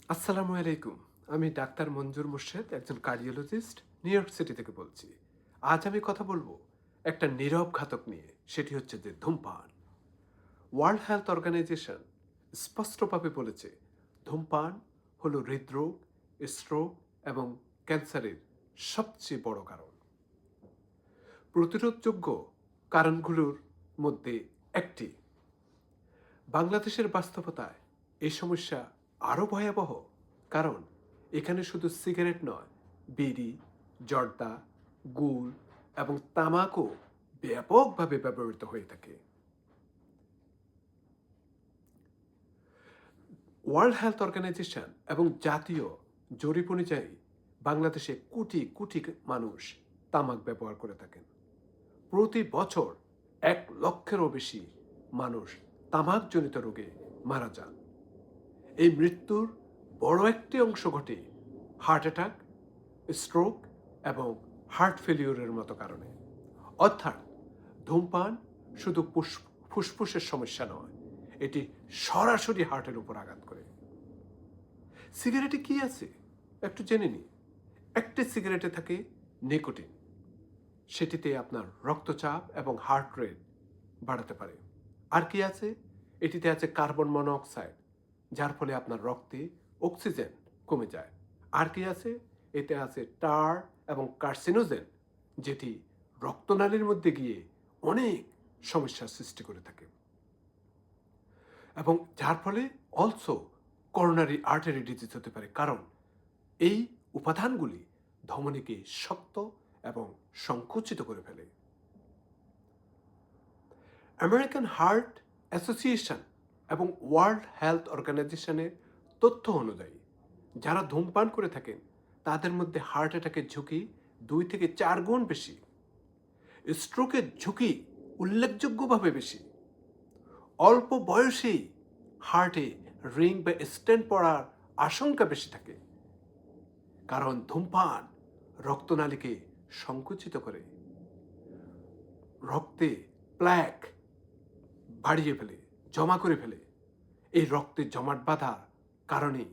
আসসালামু আলাইকুম। আমি ডাক্তার মঞ্জুর মোর্শেদ, একজন কার্ডিওলজিস্ট, নিউ ইয়র্ক সিটি থেকে বলছি। আজ আমি কথা বলবো একটা নীরব ঘাতক নিয়ে, সেটি হচ্ছে যে ধূমপান। ওয়ার্ল্ড হেলথ অর্গানাইজেশন স্পষ্টভাবে বলেছে ধূমপান হলো হৃদরোগ, স্ট্রোক এবং ক্যান্সারের সবচেয়ে বড় কারণ। প্রতিরোধযোগ্য কারণগুলোর মধ্যে একটি। বাংলাদেশের বাস্তবতায় এই সমস্যা আরও ভয়াবহ, কারণ এখানে শুধু সিগারেট নয়, বিড়ি, জর্দা, গুল এবং তামাকও ব্যাপকভাবে ব্যবহৃত হয়ে থাকে। ওয়ার্ল্ড হেলথ অর্গানাইজেশন এবং জাতীয় জরিপ অনুযায়ী বাংলাদেশে কোটি কোটি মানুষ তামাক ব্যবহার করে থাকেন। প্রতি বছর 1 লক্ষেরও বেশি মানুষ তামাকজনিত রোগে মারা যান। এই মৃত্যুর বড় একটি অংশ ঘটে হার্ট অ্যাটাক, স্ট্রোক এবং হার্ট ফেলিওরের মতো কারণে। অর্থাৎ ধূমপান শুধু ফুসফুসের সমস্যা নয়, এটি সরাসরি হার্টের উপর আঘাত করে। সিগারেটে কি আছে একটু জেনে নিই। একটি সিগারেটে থাকে নিকোটিন, সেটিতে আপনার রক্তচাপ এবং হার্ট রেট বাড়াতে পারে। আর কি আছে? এটিতে আছে কার্বন মনোঅক্সাইড, যার ফলে আপনার রক্তে অক্সিজেন কমে যায়। আর কি আছে? এতে আছে টার এবং কার্সিনোজেন, যেটি রক্তনালীর মধ্যে গিয়ে অনেক সমস্যার সৃষ্টি করে থাকে এবং যার ফলে অলসো করোনারি আর্টারি ডিজিজ হতে পারে, কারণ এই উপাদানগুলি ধমনীকে শক্ত এবং সংকুচিত করে ফেলে। আমেরিকান হার্ট অ্যাসোসিয়েশন এবং ওয়ার্ল্ড হেলথ অর্গানাইজেশনের তথ্য অনুযায়ী যারা ধূমপান করে থাকেন তাদের মধ্যে হার্ট অ্যাটাকের ঝুঁকি 2 থেকে 4 গুণ বেশি, স্ট্রোকের ঝুঁকি উল্লেখযোগ্যভাবে বেশি, অল্প বয়সেই হার্টে রিং বা স্টেন্ট পড়ার আশঙ্কা বেশি থাকে, কারণ ধূমপান রক্তনালীকে সংকুচিত করে, রক্তে প্ল্যাক বাড়িয়ে ফেলে, জমা করে ফেলে। এই রক্তে জমাট বাঁধার কারণে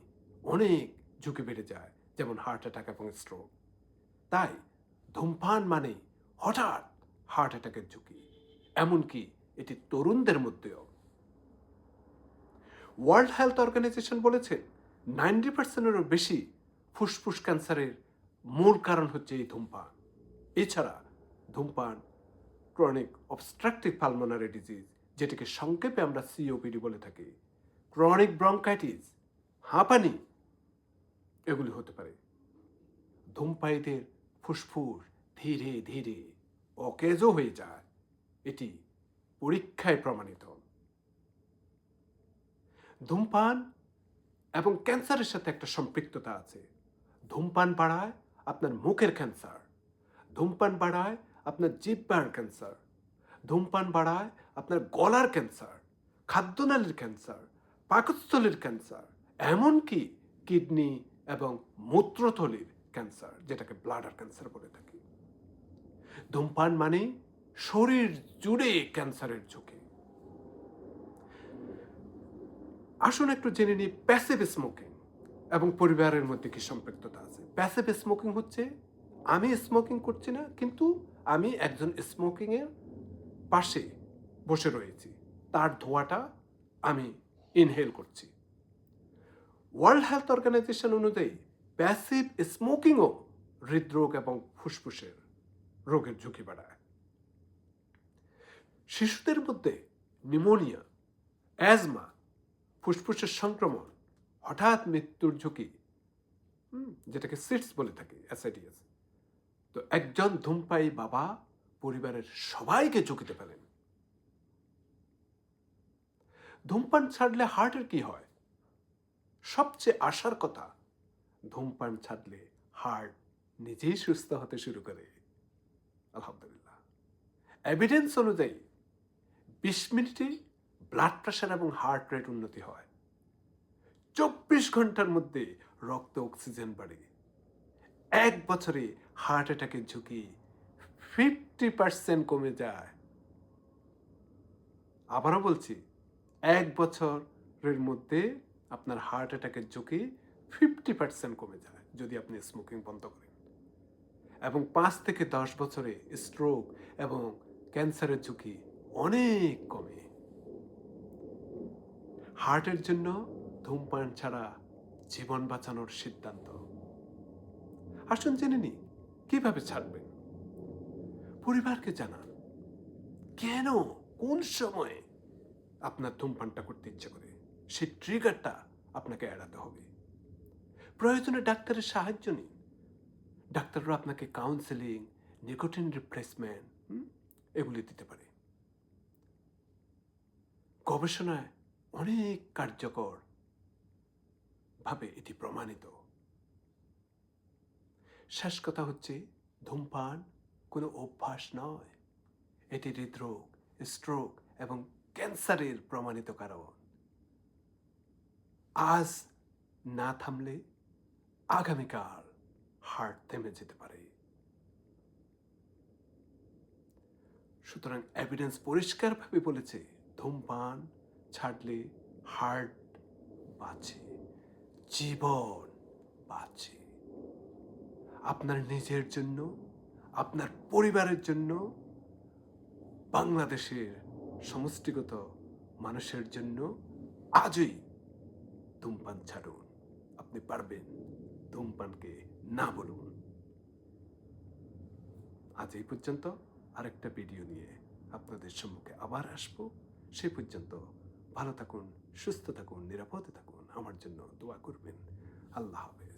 অনেক ঝুঁকি বেড়ে যায়, যেমন হার্ট অ্যাটাক এবং স্ট্রোক। তাই ধূমপান মানে হঠাৎ হার্ট অ্যাটাকের ঝুঁকি, এমনকি এটি তরুণদের মধ্যেও। ওয়ার্ল্ড হেলথ অর্গানাইজেশন বলেছে 90%-এরও বেশি ফুসফুস ক্যান্সারের মূল কারণ হচ্ছে এই ধূমপান। এছাড়া ধূমপান ক্রনিক অবস্ট্রাকটিভ পালমোনারি ডিজিজ, যেটিকে সংক্ষেপে আমরা সিওপিডি বলে থাকি, ক্রনিক ব্রঙ্কাইটিস, হাঁপানি, এগুলি হতে পারে। ধূমপায়ীদের ফুসফুস ধীরে ধীরে অকেজো হয়ে যায়, এটি পরীক্ষায় প্রমাণিত। ধূমপান এবং ক্যান্সারের সাথে একটা সম্পৃক্ততা আছে। ধূমপান বাড়ায় আপনার মুখের ক্যান্সার, ধূমপান বাড়ায় আপনার জিহ্বার ক্যান্সার, ধূমপান বাড়ায় আপনার গলার ক্যান্সার, খাদ্যনালীর ক্যান্সার, পাকস্থলীর ক্যান্সার, এমনকি কিডনি এবং মূত্রথলির ক্যান্সার, যেটাকে ব্লাডার ক্যান্সার বলে থাকি। ধূমপান মানে শরীর জুড়ে ক্যান্সারের ঝুঁকি। আসুন একটু জেনে নিই প্যাসিভ স্মোকিং এবং পরিবারের মধ্যে কি সম্পৃক্ততা আছে। প্যাসিভ স্মোকিং হচ্ছে আমি স্মোকিং করছি না, কিন্তু আমি একজন স্মোকিংয়ের পাশে বসে রয়েছি, তার ধোঁয়াটা আমি ইনহেল করছি। ওয়ার্ল্ড হেলথ অর্গানাইজেশন অনুযায়ী প্যাসিভ স্মোকিংও হৃদরোগ এবং ফুসফুসের রোগের ঝুঁকি বাড়ায়। শিশুদের মধ্যে নিউমোনিয়া, অ্যাজমা, ফুসফুসের সংক্রমণ, হঠাৎ মৃত্যুর ঝুঁকি, যেটাকে সিটস বলে থাকি, অ্যাসাইটিএস। তো একজন ধূমপায়ী বাবা পরিবারের সবাইকে ঝুঁকিতে ফেলেন। ধূমপান ছাড়লে হার্টের কি হয়? সবচেয়ে আশার কথা, ধূমপান ছাড়লে হার্ট নিজেই সুস্থ হতে শুরু করে। আলহামদুলিল্লাহ। এভিডেন্স অনুযায়ী 20 মিনিটে ব্লাড প্রেশার এবং হার্ট রেট উন্নতি হয়, 24 ঘন্টার মধ্যে রক্ত অক্সিজেন বাড়ে, 1 বছরে হার্ট অ্যাটাকের ঝুঁকি 50% কমে যায়। আবারও বলছি, 1 বছরের মধ্যে আপনার হার্ট অ্যাটাকের ঝুঁকি 50% কমে যায় যদি আপনি স্মোকিং বন্ধ করেন। এবং 5 থেকে 10 বছরে স্ট্রোক এবং ক্যান্সারের ঝুঁকি অনেক কমে। হার্টের জন্য ধূমপান ছাড়া জীবন বাঁচানোর সিদ্ধান্ত। আসুন জেনে নিই কিভাবে ছাড়বেন। পরিবারকে জানান কেন, কোন সময়ে আপনার ধূমপানটা করতে ইচ্ছে করে। সেই ট্রিগারটা আপনাকে এড়াতে হবে। প্রয়োজনে ডাক্তারের সাহায্য নিন। ডাক্তাররা আপনাকে কাউন্সেলিং, নিকোটিন রিপ্লেসমেন্ট এগুলি দিতে পারে। গবেষণায় অনেক কার্যকর ভাবে এটি প্রমাণিত। শেষ কথা হচ্ছে, ধূমপান কোনো অভ্যাস নয়, এটি হৃদরোগ, স্ট্রোক এবং ক্যান্সারের প্রমাণিত কারণ। আজ না থামলে আগামীকাল হার্ট থেমে যেতে পারে। সুতরাং এভিডেন্স পরিষ্কারভাবে বলেছে ধূমপান ছাড়লে হার্ট বাঁচে, জীবন বাঁচে। আপনার নিজের জন্য, আপনার পরিবারের জন্য, বাংলাদেশের সমষ্টিগত মানুষের জন্য আজই ধূমপান ছাড়ুন। আপনি পারবেন, ধূমপানকে না বলুন। আজ এই পর্যন্ত। আরেকটা ভিডিও নিয়ে আপনাদের সম্মুখে আবার আসবো। সেই পর্যন্ত ভালো থাকুন, সুস্থ থাকুন, নিরাপদে থাকুন। আমার জন্য দোয়া করবেন। আল্লাহ হাফেজ।